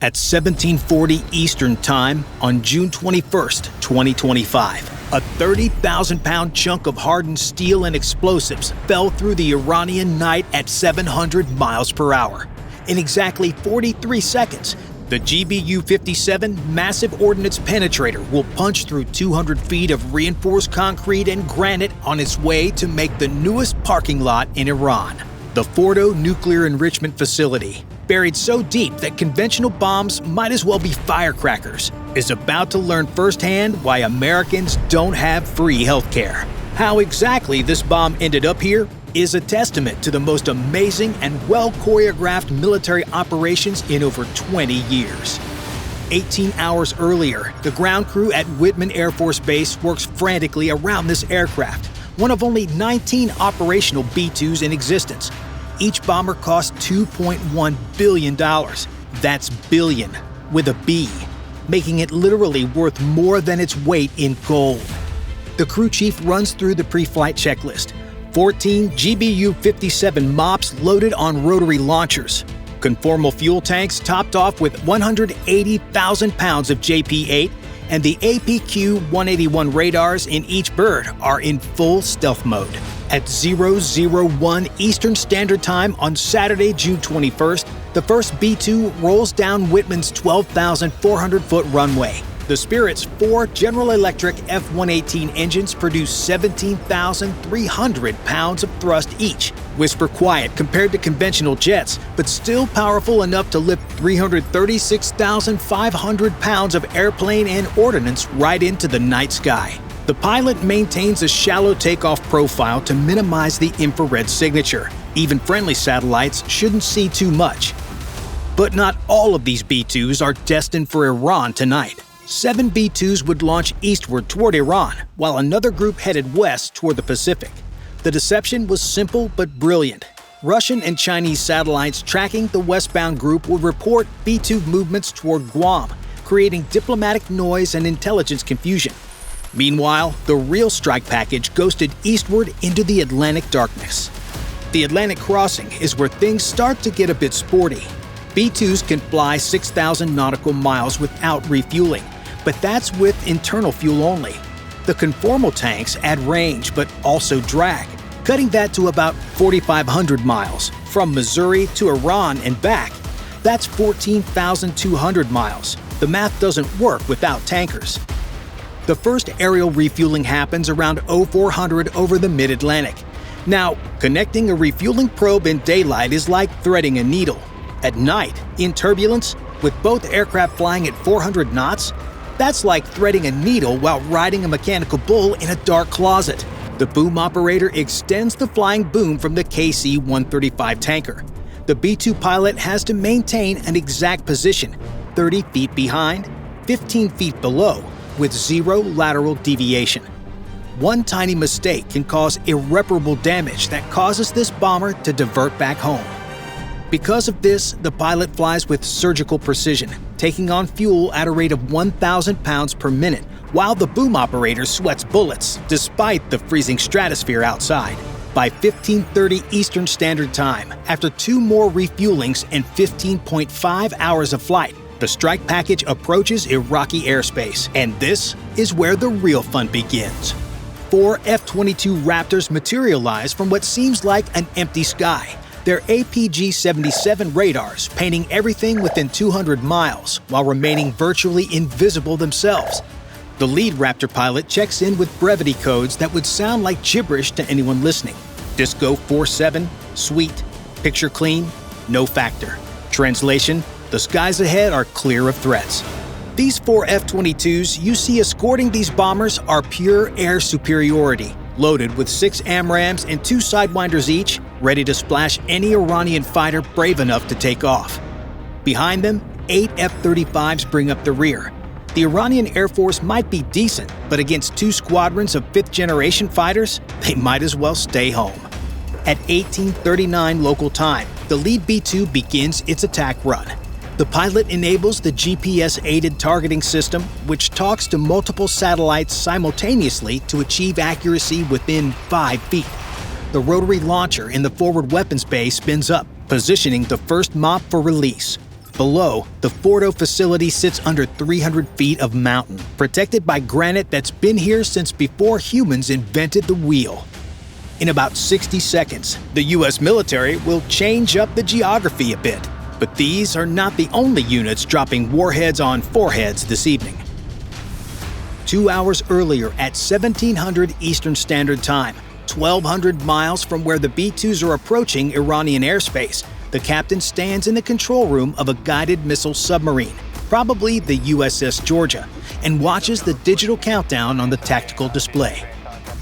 At 1740 Eastern Time on June 21st, 2025, a 30,000-pound chunk of hardened steel and explosives fell through the Iranian night at 700 miles per hour. In exactly 43 seconds, the GBU-57 massive ordnance penetrator will punch through 200 feet of reinforced concrete and granite on its way to make the newest parking lot in Iran, the Fordow nuclear enrichment facility. Buried so deep that conventional bombs might as well be firecrackers, is about to learn firsthand why Americans don't have free healthcare. How exactly this bomb ended up here is a testament to the most amazing and well-choreographed military operations in over 20 years. 18 hours earlier, the ground crew at Whiteman Air Force Base works frantically around this aircraft, one of only 19 operational B-2s in existence. Each bomber cost $2.1 billion. That's billion with a B, making it literally worth more than its weight in gold. The crew chief runs through the pre-flight checklist. 14 GBU-57 mops loaded on rotary launchers. Conformal fuel tanks topped off with 180,000 pounds of JP-8, and the APQ-181 radars in each bird are in full stealth mode. At 001 Eastern Standard Time on Saturday, June 21st, the first B-2 rolls down Whitman's 12,400-foot runway. The Spirit's 4 General Electric F-118 engines produce 17,300 pounds of thrust each. Whisper quiet compared to conventional jets, but still powerful enough to lift 336,500 pounds of airplane and ordnance right into the night sky. The pilot maintains a shallow takeoff profile to minimize the infrared signature. Even friendly satellites shouldn't see too much. But not all of these B-2s are destined for Iran tonight. 7 B-2s would launch eastward toward Iran, while another group headed west toward the Pacific. The deception was simple but brilliant. Russian and Chinese satellites tracking the westbound group would report B-2 movements toward Guam, creating diplomatic noise and intelligence confusion. Meanwhile, the real strike package ghosted eastward into the Atlantic darkness. The Atlantic crossing is where things start to get a bit sporty. B-2s can fly 6,000 nautical miles without refueling, but that's with internal fuel only. The conformal tanks add range but also drag, cutting that to about 4,500 miles. From Missouri to Iran and back, that's 14,200 miles. The math doesn't work without tankers. The first aerial refueling happens around 0400 over the mid-Atlantic. Now, connecting a refueling probe in daylight is like threading a needle. At night, in turbulence, with both aircraft flying at 400 knots, that's like threading a needle while riding a mechanical bull in a dark closet. The boom operator extends the flying boom from the KC-135 tanker. The B-2 pilot has to maintain an exact position, 30 feet behind, 15 feet below, with 0 lateral deviation. One tiny mistake can cause irreparable damage that causes this bomber to divert back home. Because of this, the pilot flies with surgical precision, taking on fuel at a rate of 1,000 pounds per minute, while the boom operator sweats bullets despite the freezing stratosphere outside. By 15:30 Eastern Standard Time, after 2 more refuelings and 15.5 hours of flight, the strike package approaches Iraqi airspace, and this is where the real fun begins. 4 F-22 Raptors materialize from what seems like an empty sky. Their APG-77 radars painting everything within 200 miles while remaining virtually invisible themselves. The lead Raptor pilot checks in with brevity codes that would sound like gibberish to anyone listening. Disco 47, sweet, picture clean, no factor. Translation: the skies ahead are clear of threats. These 4 F-22s you see escorting these bombers are pure air superiority, loaded with 6 AMRAAMs and 2 Sidewinders each, ready to splash any Iranian fighter brave enough to take off. Behind them, 8 F-35s bring up the rear. The Iranian Air Force might be decent, but against 2 squadrons of 5th-generation fighters, they might as well stay home. At 18:39 local time, the lead B-2 begins its attack run. The pilot enables the GPS-aided targeting system, which talks to multiple satellites simultaneously to achieve accuracy within 5 feet. The rotary launcher in the forward weapons bay spins up, positioning the first MOP for release. below, the Fordow facility sits under 300 feet of mountain, protected by granite that's been here since before humans invented the wheel. In about 60 seconds, the U.S. military will change up the geography a bit. But these are not the only units dropping warheads on foreheads this evening. 2 hours earlier at 1700 Eastern Standard Time, 1,200 miles from where the B-2s are approaching Iranian airspace, the captain stands in the control room of a guided missile submarine, probably the USS Georgia, and watches the digital countdown on the tactical display.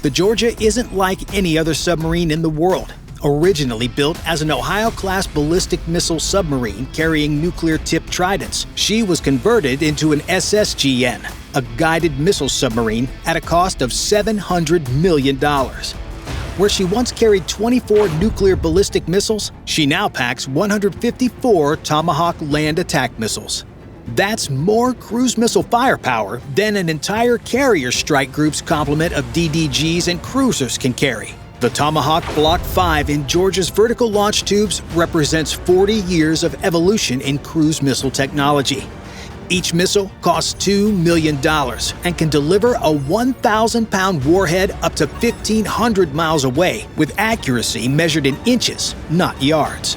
The Georgia isn't like any other submarine in the world. Originally built as an Ohio-class ballistic missile submarine carrying nuclear-tipped tridents, she was converted into an SSGN, a guided missile submarine at a cost of $700 million. Where she once carried 24 nuclear ballistic missiles, she now packs 154 Tomahawk land attack missiles. That's more cruise missile firepower than an entire carrier strike group's complement of DDGs and cruisers can carry. The Tomahawk Block 5 in Georgia's vertical launch tubes represents 40 years of evolution in cruise missile technology. Each missile costs $2 million and can deliver a 1,000-pound warhead up to 1,500 miles away with accuracy measured in inches, not yards.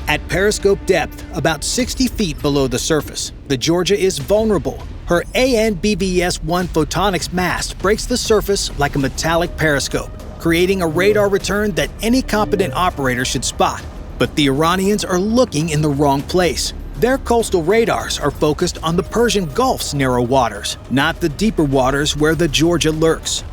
At periscope depth, about 60 feet below the surface, the Georgia is vulnerable. Her AN/BVS-1 photonics mast breaks the surface like a metallic periscope, creating a radar return that any competent operator should spot. But the Iranians are looking in the wrong place. Their coastal radars are focused on the Persian Gulf's narrow waters, not the deeper waters where the Georgia lurks.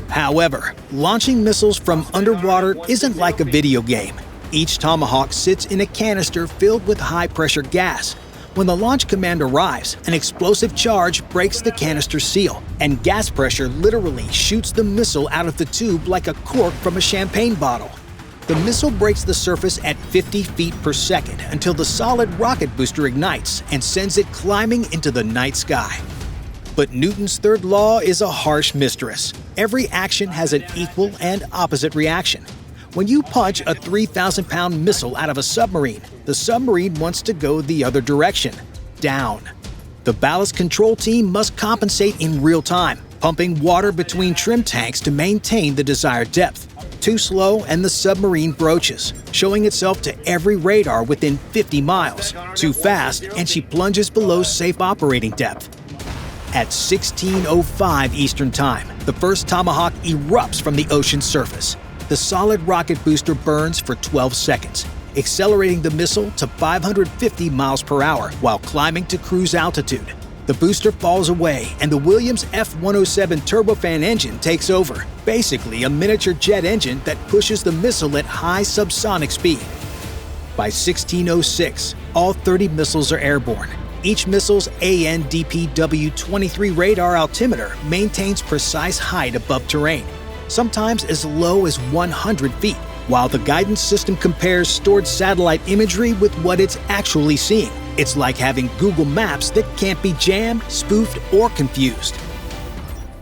However, launching missiles from underwater isn't like a video game. Each Tomahawk sits in a canister filled with high-pressure gas. When the launch command arrives, an explosive charge breaks the canister seal, and gas pressure literally shoots the missile out of the tube like a cork from a champagne bottle. The missile breaks the surface at 50 feet per second until the solid rocket booster ignites and sends it climbing into the night sky. But Newton's third law is a harsh mistress. Every action has an equal and opposite reaction. When you punch a 3,000-pound missile out of a submarine, the submarine wants to go the other direction, down. The ballast control team must compensate in real time, pumping water between trim tanks to maintain the desired depth. Too slow and the submarine broaches, showing itself to every radar within 50 miles. Too fast and she plunges below safe operating depth. At 16:05 Eastern Time, the first Tomahawk erupts from the ocean's surface. The solid rocket booster burns for 12 seconds, accelerating the missile to 550 miles per hour while climbing to cruise altitude. The booster falls away and the Williams F-107 turbofan engine takes over, basically a miniature jet engine that pushes the missile at high subsonic speed. By 16:06, all 30 missiles are airborne. Each missile's AN/DPW-23 radar altimeter maintains precise height above terrain, sometimes as low as 100 feet, while the guidance system compares stored satellite imagery with what it's actually seeing. It's like having Google Maps that can't be jammed, spoofed, or confused.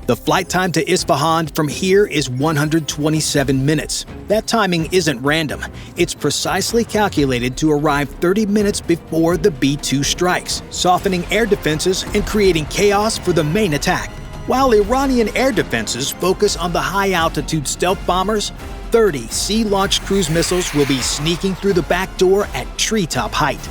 The flight time to Isfahan from here is 127 minutes. That timing isn't random. It's precisely calculated to arrive 30 minutes before the B-2 strikes, softening air defenses and creating chaos for the main attack. While Iranian air defenses focus on the high-altitude stealth bombers, 30 sea-launched cruise missiles will be sneaking through the back door at treetop height.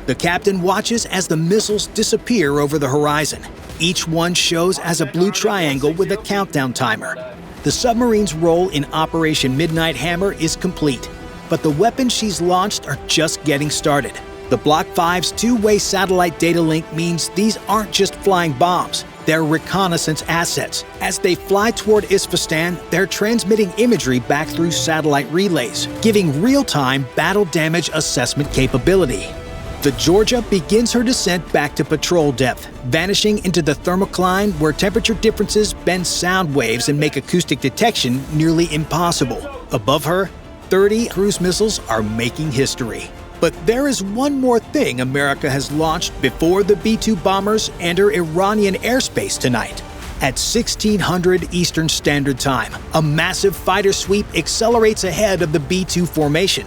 The captain watches as the missiles disappear over the horizon. Each one shows as a blue triangle with a countdown timer. The submarine's role in Operation Midnight Hammer is complete, but the weapons she's launched are just getting started. The Block 5's two-way satellite data link means these aren't just flying bombs. They're reconnaissance assets. As they fly toward Isfahan, they're transmitting imagery back through satellite relays, giving real-time battle damage assessment capability. The Georgia begins her descent back to patrol depth, vanishing into the thermocline where temperature differences bend sound waves and make acoustic detection nearly impossible. Above her, 30 cruise missiles are making history. But there is one more thing America has launched before the B-2 bombers enter Iranian airspace tonight. At 1600 Eastern Standard Time, a massive fighter sweep accelerates ahead of the B-2 formation.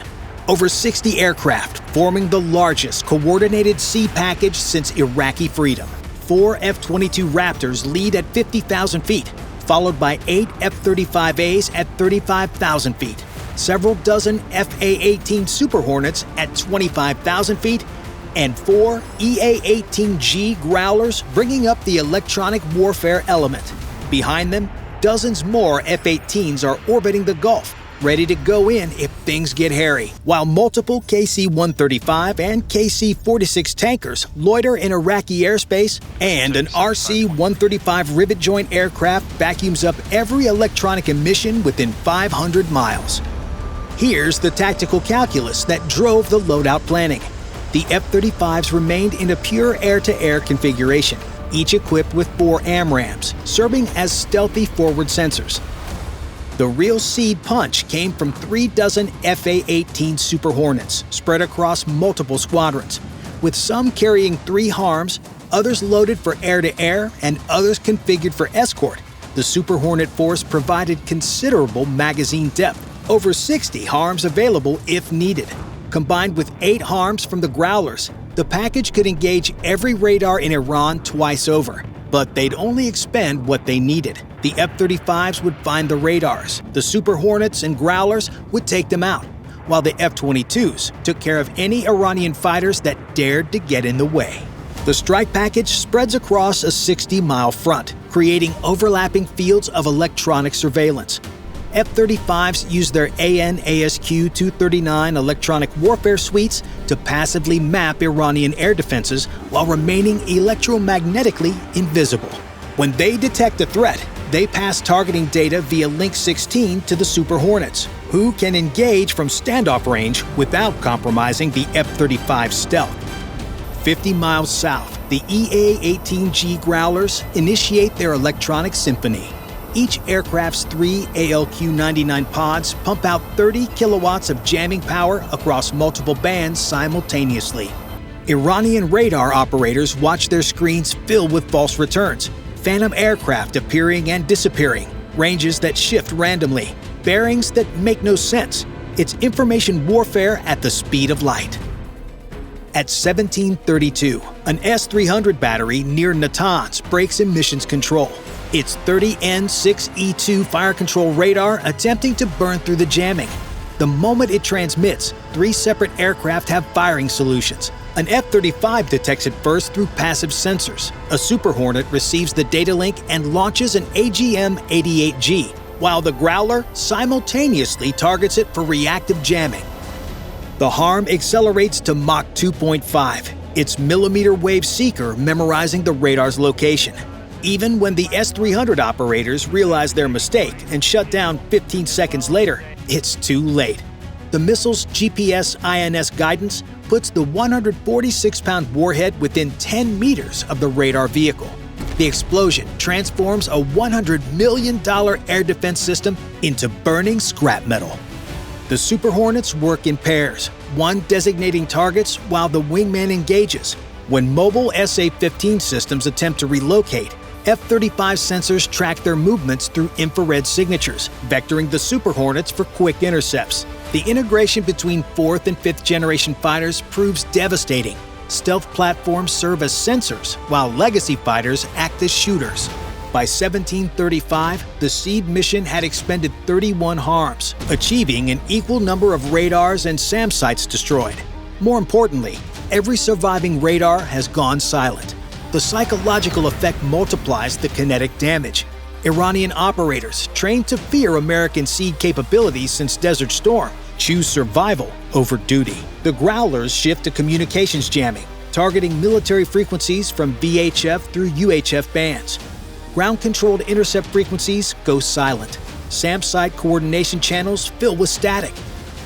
Over 60 aircraft, forming the largest coordinated sea package since Iraqi freedom. 4 F-22 Raptors lead at 50,000 feet, followed by 8 F-35As at 35,000 feet, several dozen F/A-18 Super Hornets at 25,000 feet, and 4 EA-18G Growlers, bringing up the electronic warfare element. Behind them, dozens more F-18s are orbiting the Gulf, ready to go in if things get hairy, while multiple KC-135 and KC-46 tankers loiter in Iraqi airspace, and an RC-135 rivet joint aircraft vacuums up every electronic emission within 500 miles. Here's the tactical calculus that drove the loadout planning. The F-35s remained in a pure air-to-air configuration, each equipped with 4 AMRAAMs, serving as stealthy forward sensors. The real seed punch came from 3 dozen F/A-18 Super Hornets spread across multiple squadrons, with some carrying 3 HARMs, others loaded for air-to-air, and others configured for escort. The Super Hornet force provided considerable magazine depth, over 60 HARMs available if needed. Combined with 8 HARMs from the Growlers, the package could engage every radar in Iran twice over, but they'd only expend what they needed. The F-35s would find the radars, the Super Hornets and Growlers would take them out, while the F-22s took care of any Iranian fighters that dared to get in the way. The strike package spreads across a 60-mile front, creating overlapping fields of electronic surveillance. F-35s use their AN/ASQ-239 electronic warfare suites to passively map Iranian air defenses while remaining electromagnetically invisible. When they detect a threat, they pass targeting data via Link 16 to the Super Hornets, who can engage from standoff range without compromising the F-35's stealth. 50 miles south, the EA-18G Growlers initiate their electronic symphony. Each aircraft's 3 ALQ-99 pods pump out 30 kilowatts of jamming power across multiple bands simultaneously. Iranian radar operators watch their screens fill with false returns, phantom aircraft appearing and disappearing, ranges that shift randomly, bearings that make no sense. It's information warfare at the speed of light. At 1732, an S-300 battery near Natanz breaks emissions control. Its 30N6E2 fire control radar attempting to burn through the jamming. The moment it transmits, 3 separate aircraft have firing solutions. An F-35 detects it first through passive sensors. A Super Hornet receives the data link and launches an AGM-88G, while the Growler simultaneously targets it for reactive jamming. The HARM accelerates to Mach 2.5, its millimeter wave seeker memorizing the radar's location. Even when the S-300 operators realize their mistake and shut down 15 seconds later, it's too late. The missile's GPS-INS guidance puts the 146-pound warhead within 10 meters of the radar vehicle. The explosion transforms a $100 million air defense system into burning scrap metal. The Super Hornets work in pairs, one designating targets while the wingman engages. When mobile SA-15 systems attempt to relocate, F-35 sensors track their movements through infrared signatures, vectoring the Super Hornets for quick intercepts. The integration between 4th and 5th generation fighters proves devastating. Stealth platforms serve as sensors, while legacy fighters act as shooters. By 1735, the SEAD mission had expended 31 HARMs, achieving an equal number of radars and SAM sites destroyed. More importantly, every surviving radar has gone silent. The psychological effect multiplies the kinetic damage. Iranian operators, trained to fear American SEAD capabilities since Desert Storm, choose survival over duty. The Growlers shift to communications jamming, targeting military frequencies from VHF through UHF bands. Ground-controlled intercept frequencies go silent. SAM site coordination channels fill with static.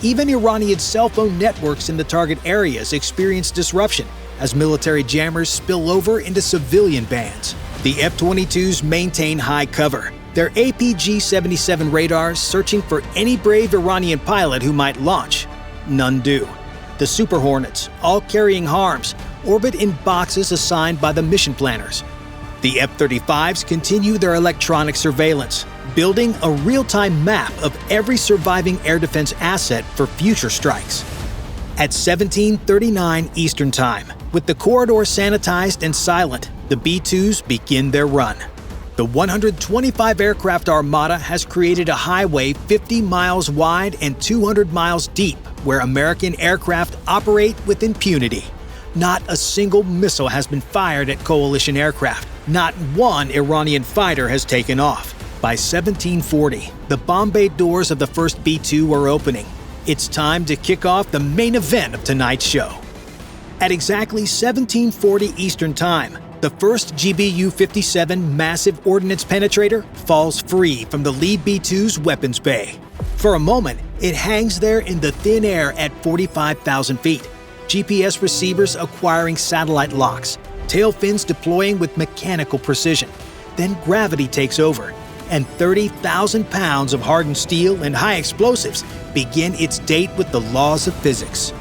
Even Iranian cell phone networks in the target areas experience disruption as military jammers spill over into civilian bands. The F-22s maintain high cover, their APG-77 radars searching for any brave Iranian pilot who might launch. None do. The Super Hornets, all carrying HARMs, orbit in boxes assigned by the mission planners. The F-35s continue their electronic surveillance, building a real-time map of every surviving air defense asset for future strikes. At 17:39 Eastern Time, with the corridor sanitized and silent, the B-2s begin their run. The 125 aircraft armada has created a highway 50 miles wide and 200 miles deep where American aircraft operate with impunity. Not a single missile has been fired at coalition aircraft. Not one Iranian fighter has taken off. By 1740, the bomb bay doors of the first B-2 are opening. It's time to kick off the main event of tonight's show. At exactly 1740 Eastern Time, the first GBU-57 massive ordnance penetrator falls free from the lead B-2's weapons bay. For a moment, it hangs there in the thin air at 45,000 feet. GPS receivers acquiring satellite locks, tail fins deploying with mechanical precision. Then gravity takes over, and 30,000 pounds of hardened steel and high explosives begin its date with the laws of physics.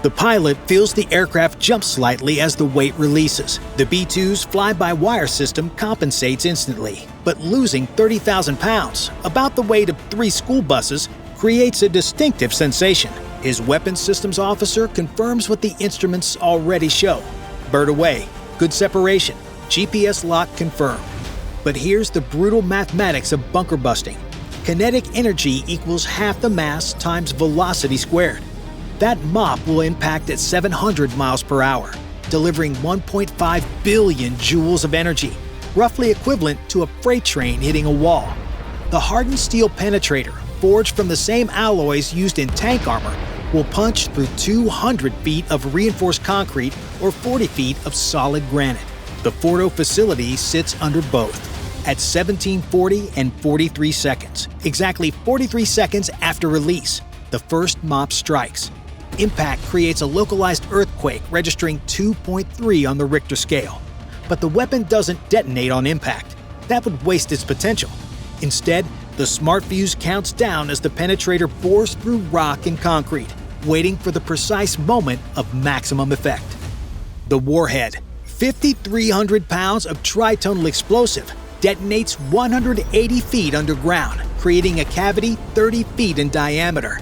The pilot feels the aircraft jump slightly as the weight releases. The B-2's fly-by-wire system compensates instantly, but losing 30,000 pounds, about the weight of 3 school buses, creates a distinctive sensation. His weapons systems officer confirms what the instruments already show. Bird away, good separation, GPS lock confirmed. But here's the brutal mathematics of bunker busting. Kinetic energy equals half the mass times velocity squared. That MOP will impact at 700 miles per hour, delivering 1.5 billion joules of energy, roughly equivalent to a freight train hitting a wall. The hardened steel penetrator, forged from the same alloys used in tank armor, will punch through 200 feet of reinforced concrete or 40 feet of solid granite. The Fordow facility sits under both. At 1740 and 43 seconds, exactly 43 seconds after release, the first MOP strikes. Impact creates a localized earthquake registering 2.3 on the Richter scale. But the weapon doesn't detonate on impact. That would waste its potential. Instead, the smart fuse counts down as the penetrator bores through rock and concrete, waiting for the precise moment of maximum effect. The warhead, 5,300 pounds of tritonal explosive, detonates 180 feet underground, creating a cavity 30 feet in diameter.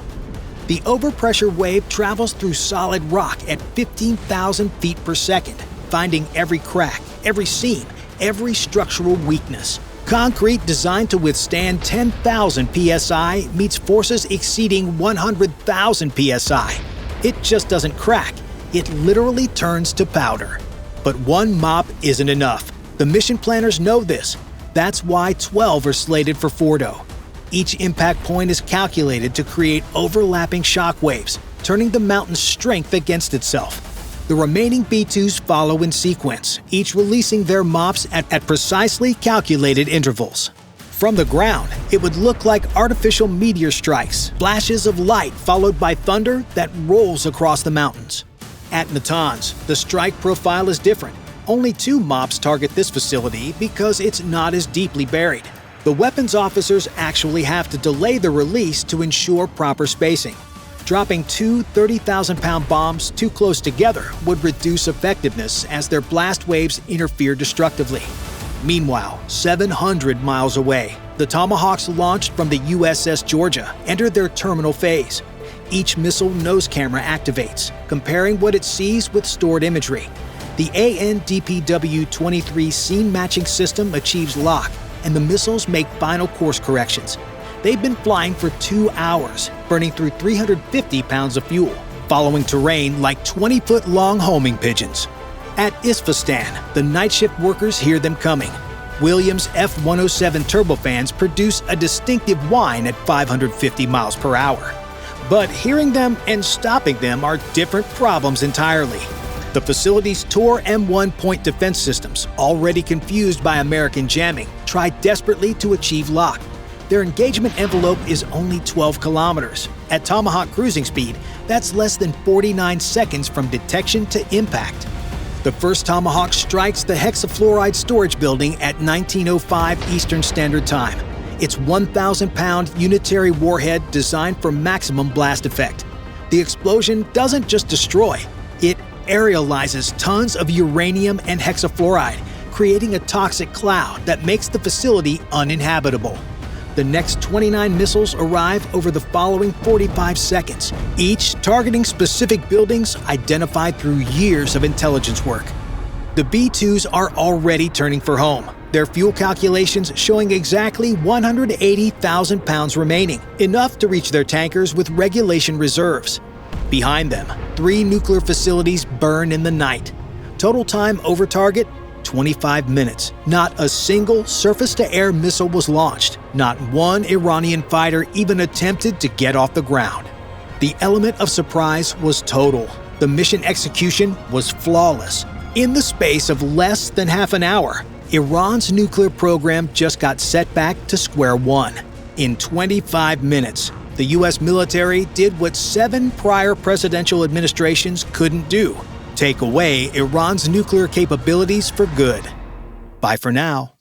The overpressure wave travels through solid rock at 15,000 feet per second, finding every crack, every seam, every structural weakness. Concrete designed to withstand 10,000 psi meets forces exceeding 100,000 psi. It just doesn't crack. It literally turns to powder. But one MOP isn't enough. The mission planners know this. That's why 12 are slated for Fordow. Each impact point is calculated to create overlapping shock waves, turning the mountain's strength against itself. The remaining B-2s follow in sequence, each releasing their MOPs at precisely calculated intervals. From the ground, it would look like artificial meteor strikes, flashes of light followed by thunder that rolls across the mountains. At Natanz, the strike profile is different. Only 2 MOPs target this facility because it's not as deeply buried. The weapons officers actually have to delay the release to ensure proper spacing. Dropping 2 30,000-pound bombs too close together would reduce effectiveness as their blast waves interfere destructively. Meanwhile, 700 miles away, the Tomahawks launched from the USS Georgia entered their terminal phase. Each missile nose camera activates, comparing what it sees with stored imagery. The AN/DPW-23 scene matching system achieves lock, and the missiles make final course corrections. They've been flying for 2 hours, burning through 350 pounds of fuel, following terrain like 20-foot-long homing pigeons. At Isfahan, the night shift workers hear them coming. Williams F-107 turbofans produce a distinctive whine at 550 miles per hour. But hearing them and stopping them are different problems entirely. The facility's Tor M1 point defense systems, already confused by American jamming, try desperately to achieve lock. Their engagement envelope is only 12 kilometers. At Tomahawk cruising speed, that's less than 49 seconds from detection to impact. The first Tomahawk strikes the hexafluoride storage building at 19:05 Eastern Standard Time. It's 1,000-pound unitary warhead designed for maximum blast effect. The explosion doesn't just destroy, it aerializes tons of uranium and hexafluoride, creating a toxic cloud that makes the facility uninhabitable. The next 29 missiles arrive over the following 45 seconds, each targeting specific buildings identified through years of intelligence work. The B-2s are already turning for home, their fuel calculations showing exactly 180,000 pounds remaining, enough to reach their tankers with regulation reserves. Behind them, 3 nuclear facilities burn in the night. Total time over target, 25 minutes. Not a single surface-to-air missile was launched. Not one Iranian fighter even attempted to get off the ground. The element of surprise was total. The mission execution was flawless. In the space of less than half an hour, Iran's nuclear program just got set back to square one. In 25 minutes, the U.S. military did what 7 prior presidential administrations couldn't do: take away Iran's nuclear capabilities for good. Bye for now.